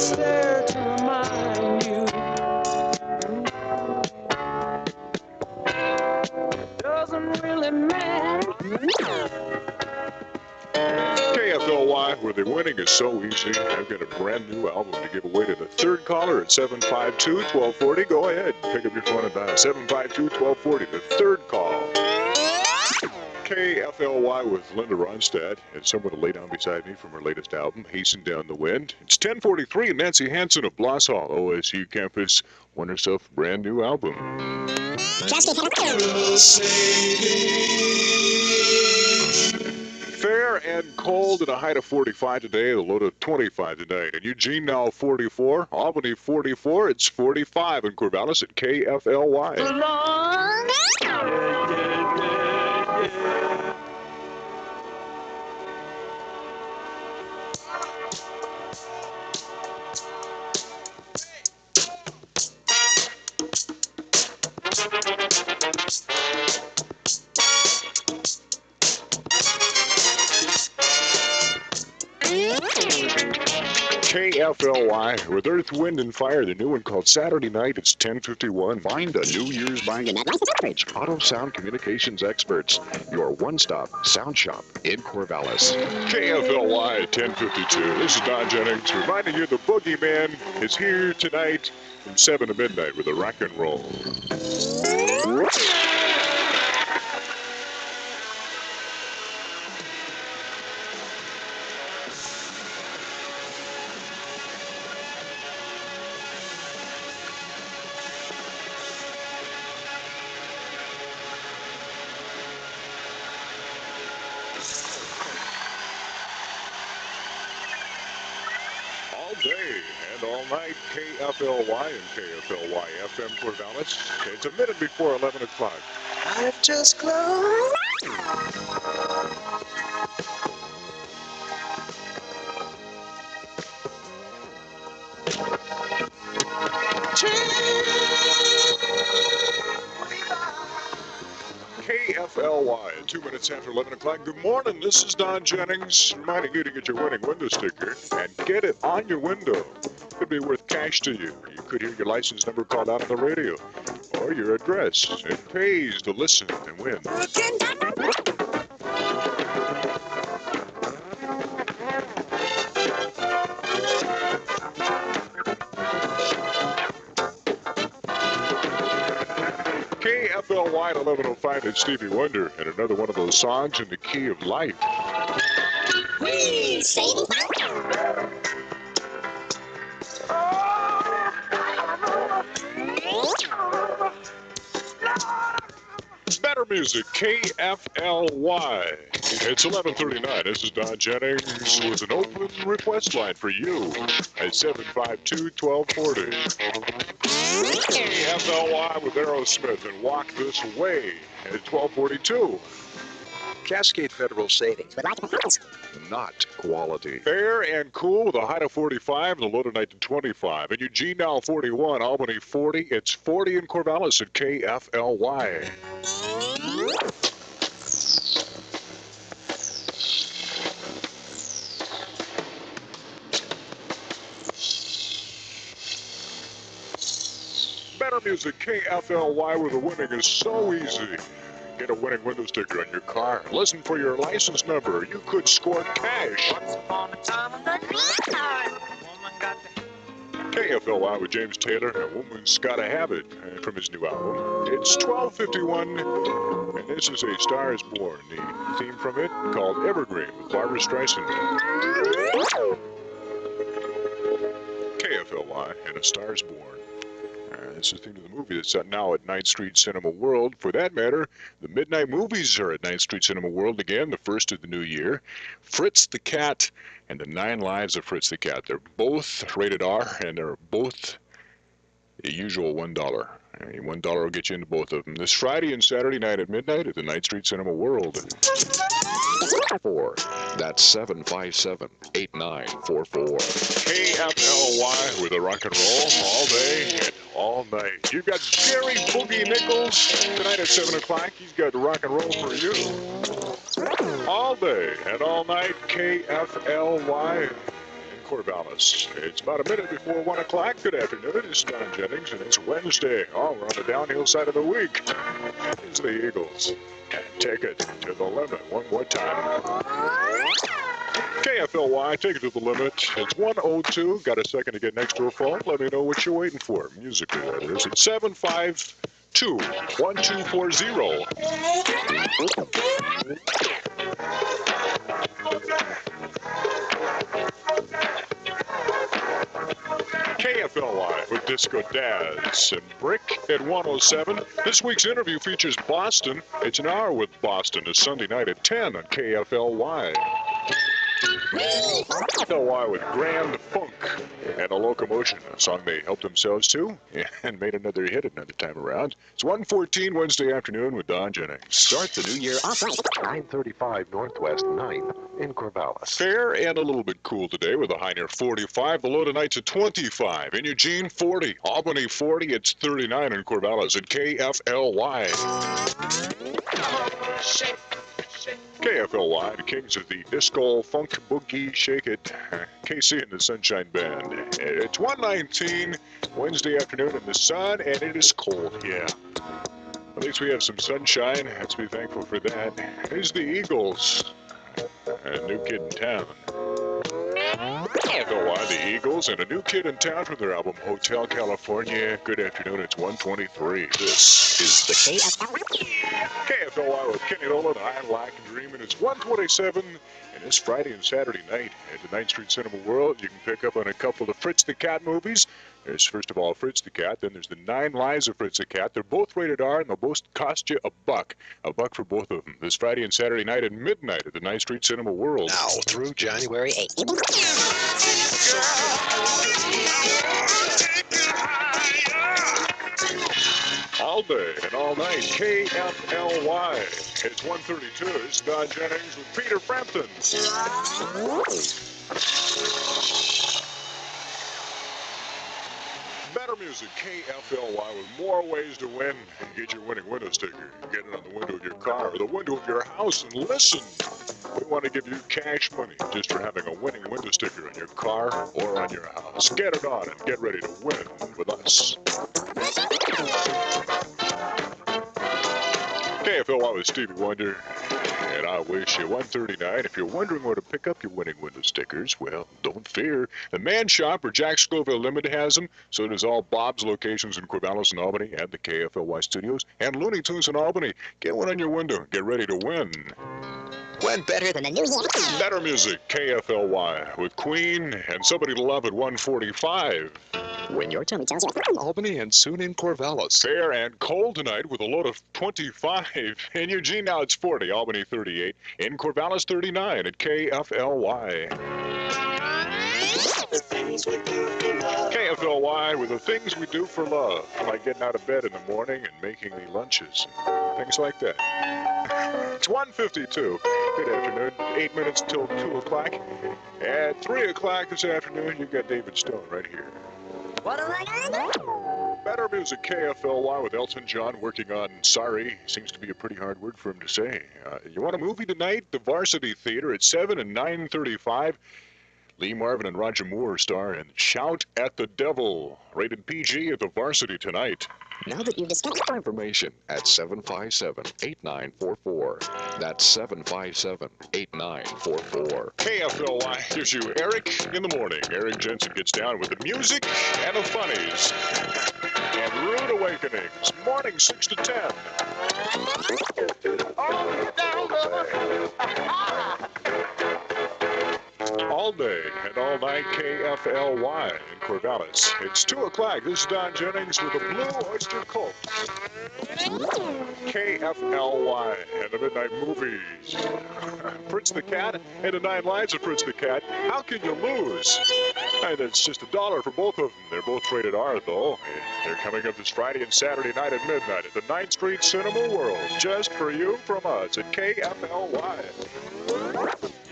What's there to remind you? Doesn't really matter. KFLY, where the winning is so easy. I've got a brand new album to give away to the third caller at 752-1240. Go ahead, pick up your phone and dial 752-1240, the third call. KFLY with Linda Ronstadt, and someone to lay down beside me from her latest album, Hasten Down the Wind. It's 10:43, and Nancy Hansen of Bloss Hall, OSU campus, won herself a brand new album. Fair and cold at a height of 45 today, a low of 25 tonight. And Eugene now 44, Albany 44, it's 45 in Corvallis at KFLY. KFLY with Earth, Wind, and Fire, the new one called Saturday Night. It's 10:51. Find a New Year's buying and average. Auto Sound Communications Experts, your one-stop sound shop in Corvallis. KFLY at 10:52. This is Don Jennings reminding you the Boogeyman is here tonight from 7 to midnight with a rock and roll. Day and all night, KFLY and KFLY FM Corvallis. It's a minute before 11 o'clock. I've just closed. KFLY, 2 minutes after 11 o'clock. Good morning, this is Don Jennings, reminding you to get your winning window sticker and get it on your window. Could be worth cash to you. You could hear your license number called out on the radio, or your address. It pays to listen and win. KFLY at 11:05, it's Stevie Wonder, and another one of those songs in the key of life. Better music, KFLY. It's 11:39. This is Don Jennings with an open request line for you at 752-1240. KFLY with Aerosmith and Walk This Way at 12:42. Cascade Federal Savings. Not quality. Fair and cool with a high of 45 and the low tonight to 25. And Eugene now 41, Albany 40. It's 40 in Corvallis at KFLY. Better music, KFLY, where the winning is so easy. Get a winning window sticker on your car. Listen for your license number. You could score cash. Once upon a time, a woman got the... KFLY with James Taylor and A Woman's Gotta Have It from his new album. It's 12:51, and this is A Star Is Born, the theme from it called Evergreen with Barbara Streisand. KFLY and A Star Is Born. This is the theme of the movie that's out now at 9th Street Cinema World. For that matter, the midnight movies are at 9th Street Cinema World again, the first of the new year. Fritz the Cat and The 9 Lives of Fritz the Cat. They're both rated R, and they're both the usual $1. I mean, $1 will get you into both of them. This Friday and Saturday night at midnight at the 9th Street Cinema World. That's 757-8944. KFLY with a rock and roll all day and all night. You've got Jerry Boogie Nichols tonight at 7 o'clock. He's got rock and roll for you. All day and all night, KFLY in Corvallis. It's about a minute before 1 o'clock. Good afternoon. It's Don Jennings, and it's Wednesday. Oh, we're on the downhill side of the week. It's the Eagles. Take it to the limit one more time. KFLY, take it to the limit. It's 1:02. Got a second to get next to a phone? Let me know what you're waiting for. Musically, that is. It's 752-1240. KFLY with Disco Daz and Brick at 107. This week's interview features Boston. It's an hour with Boston. It's Sunday night at 10 on KFLY. KFLY with Grand Funk and a Locomotion, a song they helped themselves to and made another hit another time around. It's 1:14 Wednesday afternoon with Don Jennings. Start the new year off right. 935 Northwest 9 in Corvallis. Fair and a little bit cool today with a high near 45. The low tonight's at 25. In Eugene, 40. Albany, 40. It's 39 in Corvallis at KFLY. KFLY, the kings of the disco, funk, boogie, shake it. KC and the Sunshine Band. It's 1:19 Wednesday afternoon in the sun, and it is cold, yeah. At least we have some sunshine. Let's be thankful for that. Here's the Eagles. A new kid in town. KFLY, the Eagles, and a new kid in town from their album Hotel California. Good afternoon, it's 1:23. This is the KFLY with Kenny Nolan. I Like Dreaming. It's 1:27, and this Friday and Saturday night at the 9th Street Cinema World, you can pick up on a couple of Fritz the Cat movies. There's first of all Fritz the Cat, then there's the 9 Lives of Fritz the Cat. They're both rated R, and they'll both cost you $1 for both of them. This Friday and Saturday night at midnight at the 9th Street Cinema World. Now through January 8th. All day and all night, KFLY. It's 1:32. It's Don Jennings with Peter Frampton. Better music, KFLY, with more ways to win. Get your winning window sticker. Get it on the window of your car or the window of your house and listen. We want to give you cash money just for having a winning window sticker on your car or on your house. Get it on and get ready to win with us. KFLY with Stevie Wonder. And I wish you 139. If you're wondering where to pick up your winning window stickers, well, don't fear. The Man Shop or Jack Scoville Limited has them. So does all Bob's locations in Corvallis and Albany and the KFLY studios and Looney Tunes in Albany. Get one on your window. Get ready to win. When better than the new year. Better music, KFLY with Queen and Somebody to Love at 1:45. When your tummy tells you. Albany and soon in Corvallis. Fair and cold tonight with a low of 25. In Eugene now it's 40. Albany 38. In Corvallis 39 at KFLY. KFLY with the things we do for love, like getting out of bed in the morning and making the lunches, things like that. It's 1:52. Good afternoon. 8 minutes till 2 o'clock. At 3 o'clock this afternoon, you got David Stone right here. What am I gonna do? Better music, KFLY with Elton John working on Sorry. Seems to be a pretty hard word for him to say. You want a movie tonight? The Varsity Theater at 7 and 9:35. Lee Marvin and Roger Moore star in Shout at the Devil. Rated PG at the Varsity tonight. Now that you've discovered more information at 757-8944. That's 757-8944. KFLY gives you Eric in the morning. Eric Jensen gets down with the music and the funnies. And Rude Awakenings, morning 6 to 10. All day and all night, KFLY in Corvallis. It's 2 o'clock. This is Don Jennings with the Blue Oyster Cult. KFLY and the Midnight Movies. Fritz the Cat and the 9 Lives of Fritz the Cat. How can you lose? And it's just $1 for both of them. They're both rated R, though. They're coming up this Friday and Saturday night at midnight at the 9th Street Cinema World. Just for you from us at KFLY.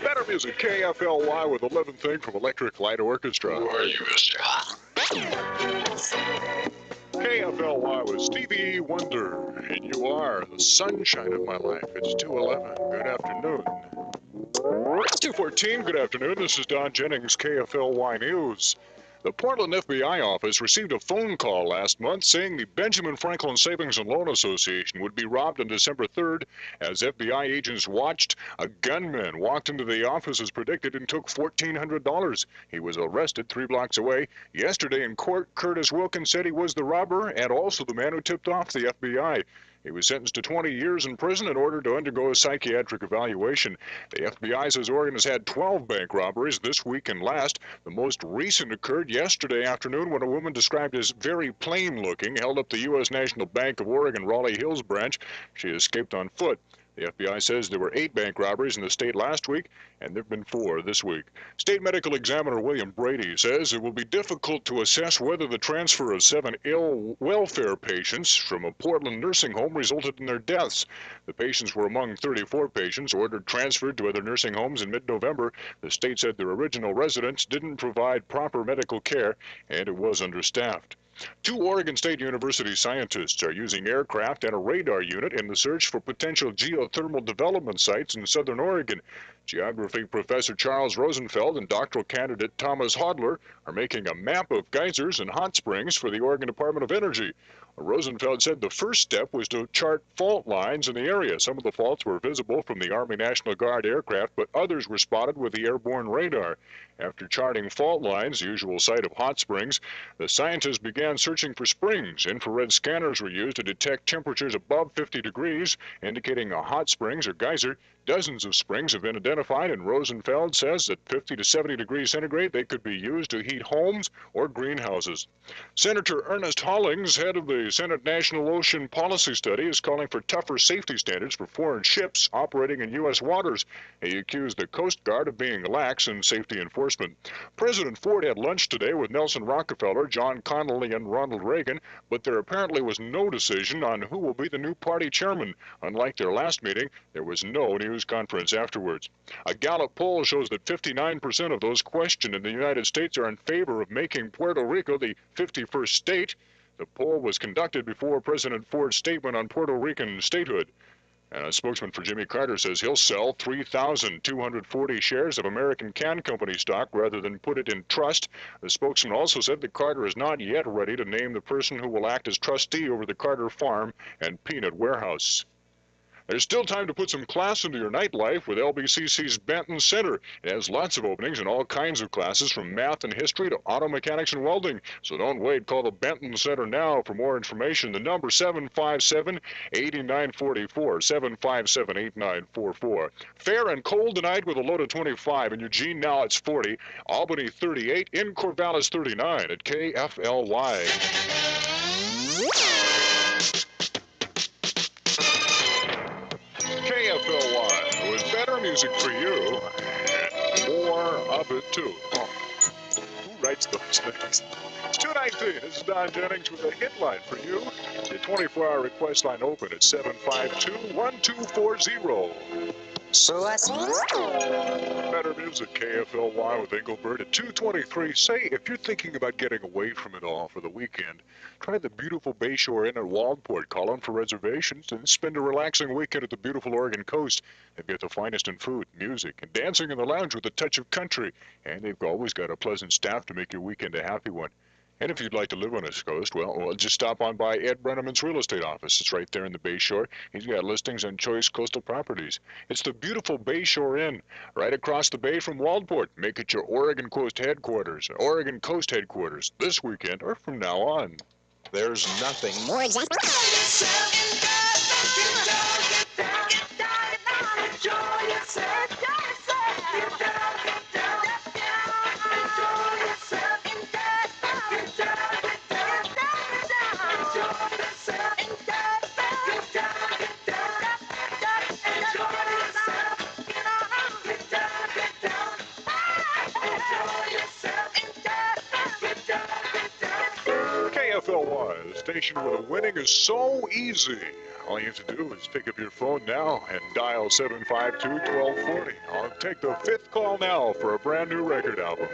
Better music, KFLY with 11th Thing from Electric Light Orchestra. Who are you, mister? KFLY with Stevie Wonder, and you are the sunshine of my life. It's 2:11. Good afternoon. 2:14, good afternoon. This is Don Jennings, KFLY News. The Portland FBI office received a phone call last month saying the Benjamin Franklin Savings and Loan Association would be robbed on December 3rd. As FBI agents watched, a gunman walked into the office as predicted and took $1,400. He was arrested 3 blocks away. Yesterday in court, Curtis Wilkins said he was the robber and also the man who tipped off the FBI. He was sentenced to 20 years in prison and ordered to undergo a psychiatric evaluation. The FBI says Oregon has had 12 bank robberies this week and last. The most recent occurred yesterday afternoon when a woman described as very plain-looking held up the U.S. National Bank of Oregon Raleigh Hills branch. She escaped on foot. The FBI says there were 8 bank robberies in the state last week, and there have been 4 this week. State Medical Examiner William Brady says it will be difficult to assess whether the transfer of 7 ill welfare patients from a Portland nursing home resulted in their deaths. The patients were among 34 patients ordered transferred to other nursing homes in mid-November. The state said their original residents didn't provide proper medical care, and it was understaffed. 2 Oregon State University scientists are using aircraft and a radar unit in the search for potential geothermal development sites in southern Oregon. Geography professor Charles Rosenfeld and doctoral candidate Thomas Hodler are making a map of geysers and hot springs for the Oregon Department of Energy. Rosenfeld said the first step was to chart fault lines in the area. Some of the faults were visible from the Army National Guard aircraft, but others were spotted with the airborne radar. After charting fault lines, the usual site of hot springs, the scientists began searching for springs. Infrared scanners were used to detect temperatures above 50 degrees, indicating a hot springs or geyser. Dozens of springs have been identified, and Rosenfeld says at 50 to 70 degrees centigrade, they could be used to heat homes or greenhouses. Senator Ernest Hollings, head of the Senate National Ocean Policy Study, is calling for tougher safety standards for foreign ships operating in U.S. waters. He accused the Coast Guard of being lax in safety enforcement. President Ford had lunch today with Nelson Rockefeller, John Connally, and Ronald Reagan, but there apparently was no decision on who will be the new party chairman. Unlike their last meeting, there was no news conference afterwards. A Gallup poll shows that 59% of those questioned in the United States are in favor of making Puerto Rico the 51st state. The poll was conducted before President Ford's statement on Puerto Rican statehood. A spokesman for Jimmy Carter says he'll sell 3,240 shares of American Can Company stock rather than put it in trust. The spokesman also said that Carter is not yet ready to name the person who will act as trustee over the Carter Farm and Peanut Warehouse. There's still time to put some class into your nightlife with LBCC's Benton Center. It has lots of openings in all kinds of classes from math and history to auto mechanics and welding. So don't wait. Call the Benton Center now for more information. The number 757-8944, 757-8944. Fair and cold tonight with a low to 25. In Eugene now it's 40. Albany 38. In Corvallis 39 at KFLY. KFLY with better music for you and more of it too. Oh, who writes those things? It's 2:19. This is Don Jennings with a hit line for you. The 24-hour request line open at 752-1240. So I see. Better music, KFLY with Engelbert at 2:23. Say, if you're thinking about getting away from it all for the weekend, try the beautiful Bayshore Inn at Waldport. Call in for reservations and spend a relaxing weekend at the beautiful Oregon coast. They've got the finest in food, music, and dancing in the lounge with a touch of country. And they've always got a pleasant staff to make your weekend a happy one. And if you'd like to live on this coast, well, just stop on by Ed Brenneman's real estate office. It's right there in the Bayshore. He's got listings on choice coastal properties. It's the beautiful Bayshore Inn, right across the bay from Waldport. Make it your Oregon Coast headquarters, Oregon Coast headquarters, this weekend or from now on. There's nothing more exact. KFLY, the station where the winning is so easy. All you have to do is pick up your phone now and dial 752-1240. I'll take the 5th call now for a brand new record album.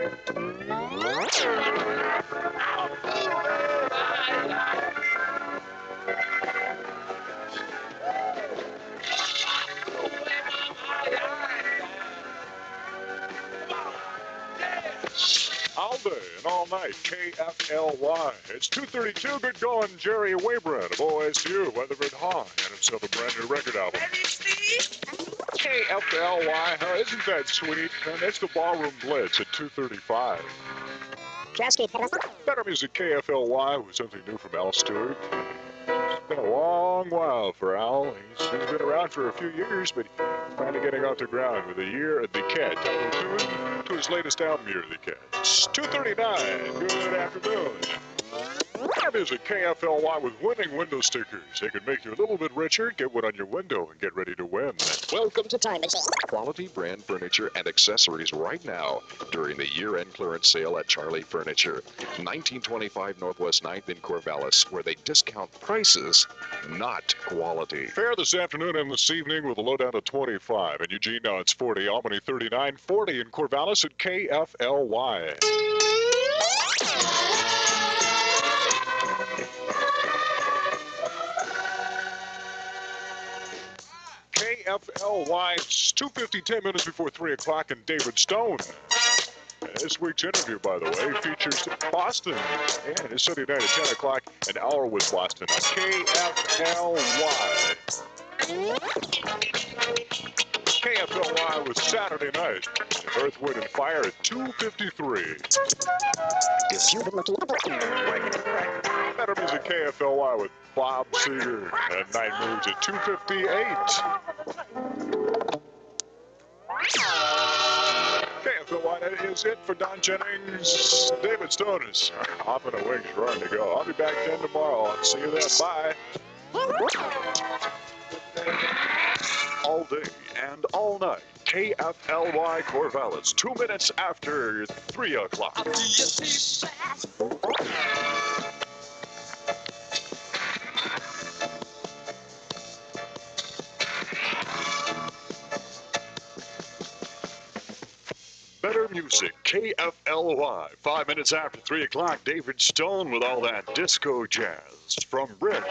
All day and all night, KFLY. It's 2:32. Good going, Jerry Waybrand of OSU, Weatherford High, and himself a brand new record album. Ready, Steve? KFLY, huh? Isn't that sweet? And that's the Ballroom Blitz at 2:35. Better music, KFLY, with something new from Al Stewart. It's been a long while for Al. He's been around for a few years, but finally getting off the ground with a Year of the Cat title tune to his latest album, Year of the Cat. It's 2:39. Good afternoon. Better music, KFLY, with winning window stickers. They can make you a little bit richer. Get one on your window and get ready to win. Welcome to Time Machine. Quality brand furniture and accessories right now during the year-end clearance sale at Charlie Furniture. 1925 Northwest 9th in Corvallis, where they discount prices, not quality. Fair this afternoon and this evening with a low down to 25. In Eugene, now it's 40. Albany, 39. 40 in Corvallis at KFLY. KFLY, it's 2:50, 10 minutes before 3 o'clock, and David Stone. This week's interview, by the way, features Boston. And it's Sunday night at 10 o'clock, an hour with Boston on KFLY. KFLY was Saturday night. Earth, Wind, and Fire at 2:53. If you've been looking Better music, KFLY with Bob Seger and Night Moves at 2:58. KFLY, that is it for Don Jennings. David Stone is off in a wings, ready to go. I'll be back 10 tomorrow. I'll see you then. Bye. All day and all night, KFLY Corvallis, 2 minutes after 3 o'clock. Better music, KFLY. 5 minutes after 3 o'clock, David Stone with all that disco jazz from Brick.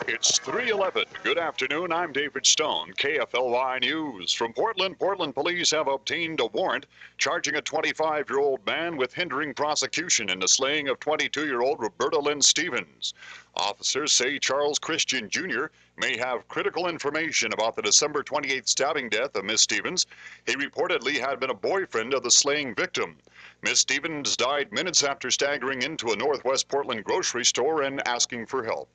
It's 3:11. Good afternoon. I'm David Stone, KFLY News. From Portland, Portland police have obtained a warrant charging a 25-year-old man with hindering prosecution in the slaying of 22-year-old Roberta Lynn Stevens. Officers say Charles Christian Jr. may have critical information about the December 28th stabbing death of Miss Stevens. He reportedly had been a boyfriend of the slaying victim. Miss Stevens died minutes after staggering into a Northwest Portland grocery store and asking for help.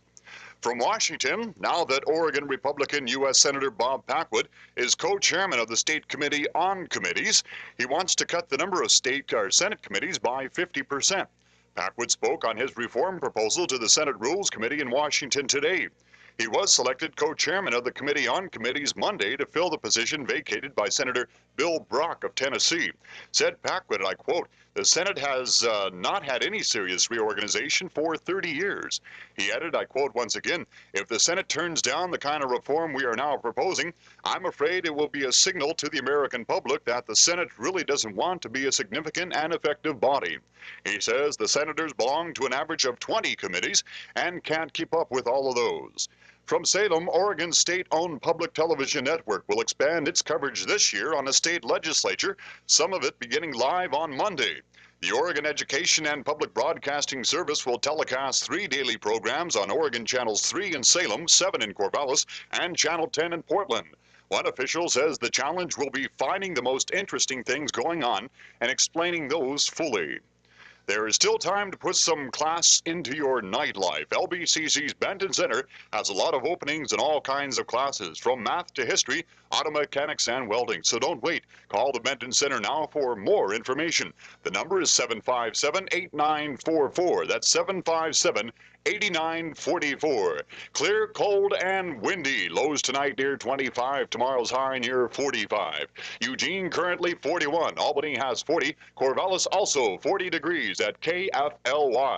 From Washington, now that Oregon Republican U.S. Senator Bob Packwood is co-chairman of the State Committee on Committees, he wants to cut the number of Senate committees by 50%. Packwood spoke on his reform proposal to the Senate Rules Committee in Washington today. He was selected co-chairman of the Committee on Committees Monday to fill the position vacated by Senator Bill Brock of Tennessee. Said Packwood, and I quote, "The Senate has not had any serious reorganization for 30 years. He added, I quote once again, "If the Senate turns down the kind of reform we are now proposing, I'm afraid it will be a signal to the American public that the Senate really doesn't want to be a significant and effective body." He says the senators belong to an average of 20 committees and can't keep up with all of those. From Salem, Oregon's state-owned public television network will expand its coverage this year on a state legislature, some of it beginning live on Monday. The Oregon Education and Public Broadcasting Service will telecast 3 daily programs on Oregon Channels 3 in Salem, 7 in Corvallis, and Channel 10 in Portland. One official says the challenge will be finding the most interesting things going on and explaining those fully. There is still time to put some class into your nightlife. LBCC's Benton Center has a lot of openings in all kinds of classes, from math to history, auto mechanics, and welding. So don't wait. Call the Benton Center now for more information. The number is 757-8944. That's 757-8944. Clear, cold, and windy. Lows tonight near 25. Tomorrow's high near 45. Eugene currently 41. Albany has 40. Corvallis also 40 degrees at KFLY.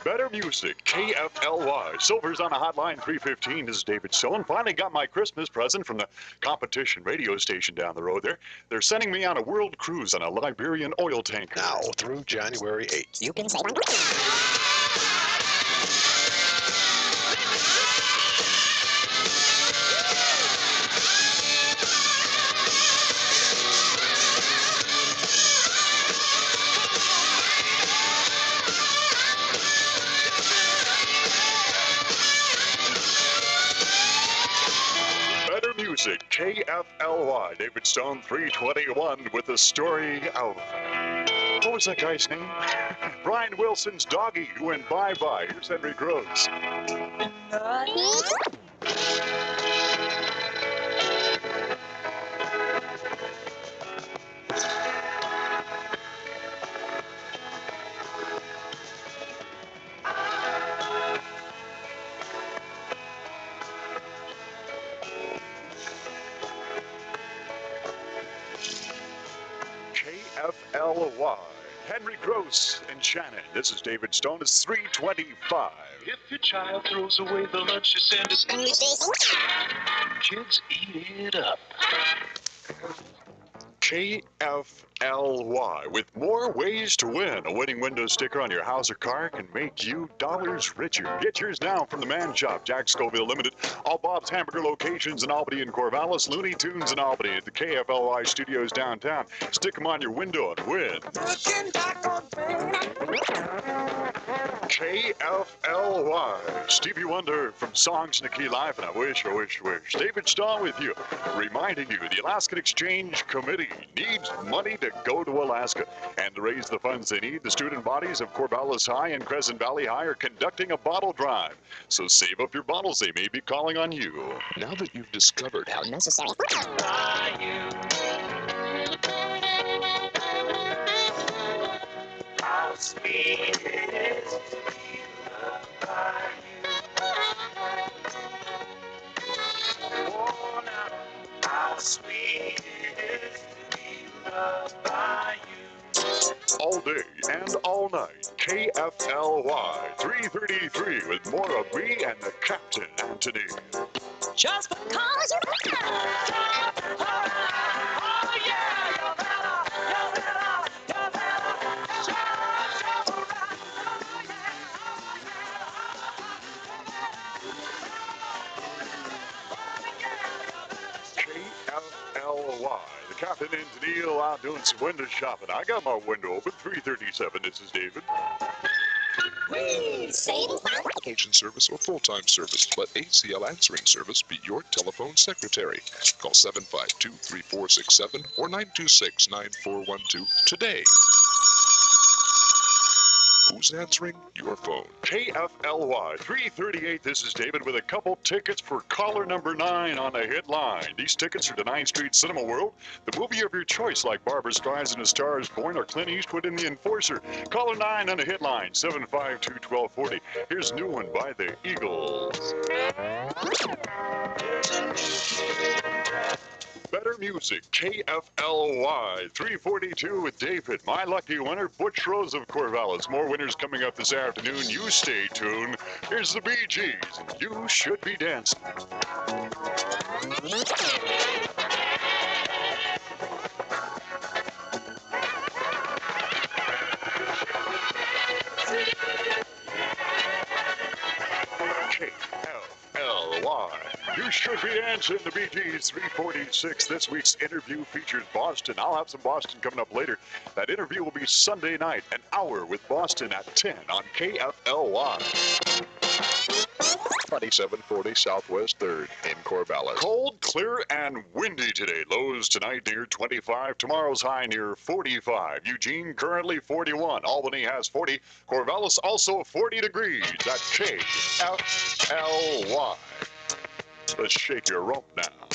Better music, KFLY. Silver's on a hotline 315. This is David Stone. Finally got my Christmas present from the competition radio station down the road there. They're sending me on a world cruise on a Liberian oil tanker. Now through January 8th. You can say music, KFLY, David Stone 321 with the story of, what was that guy's name? Brian Wilson's doggy who went bye-bye. Here's Henry Gross. KFLY. Henry Gross and Shannon. This is David Stone. It's 325. If your child throws away the lunch you send to school, kids eat it up. KFLY. With more ways to win. A winning window sticker on your house or car can make you dollars richer. Get yours now from the Man Shop, Jack Scoville Limited. All Bob's Hamburger locations in Albany and Corvallis. Looney Tunes in Albany at the KFLY studios downtown. Stick them on your window and win. KFLY. Stevie Wonder from Songs in the Key Life, and I wish. David Stone with you, reminding you the Alaskan Exchange Committee needs money to go to Alaska. And to raise the funds they need, the student bodies of Corvallis High and Crescent Valley High are conducting a bottle drive. So save up your bottles, they may be calling on you. Now that you've discovered how Necessary. How sweet it is to be loved by you. Oh, now, how sweet it is to be loved by you. All day and all night, KFLY 333 with more of me and the Captain Anthony. Just because you oh yeah, you better, KFLY, the Captain and Neil out doing some window shopping. I got my window open, 337. This is David. application service or full-time service. Let ACL Answering Service be your telephone secretary. Call 752-3467 or 926-9412 today. Who's answering your phone? KFLY 338. This is David with a couple tickets for caller number 9 on the headline. These tickets are to 9th Street Cinema World, the movie of your choice, like Barbra Streisand in A Star Is Born or Clint Eastwood in The Enforcer. Caller 9 on the headline, 752-1240. Here's a new one by the Eagles. Better music, KFLY 342 with David. My lucky winner, Butch Rose of Corvallis. More winners coming up this afternoon. You stay tuned. Here's the Bee Gees. You should be dancing. KFLY. You should be dancing. The Bee Gees 346. This week's interview features Boston. I'll have some Boston coming up later. That interview will be Sunday night, an hour with Boston at 10 on KFLY. 2740 Southwest 3rd in Corvallis. Cold, clear, and windy today. Lows tonight near 25. Tomorrow's high near 45. Eugene currently 41. Albany has 40. Corvallis also 40 degrees. That's KFLY. Let's shake your rump now.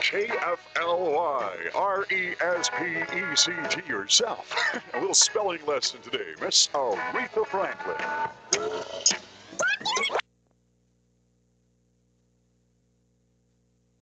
KFLY, RESPECT yourself. A little spelling lesson today, Miss Aretha Franklin.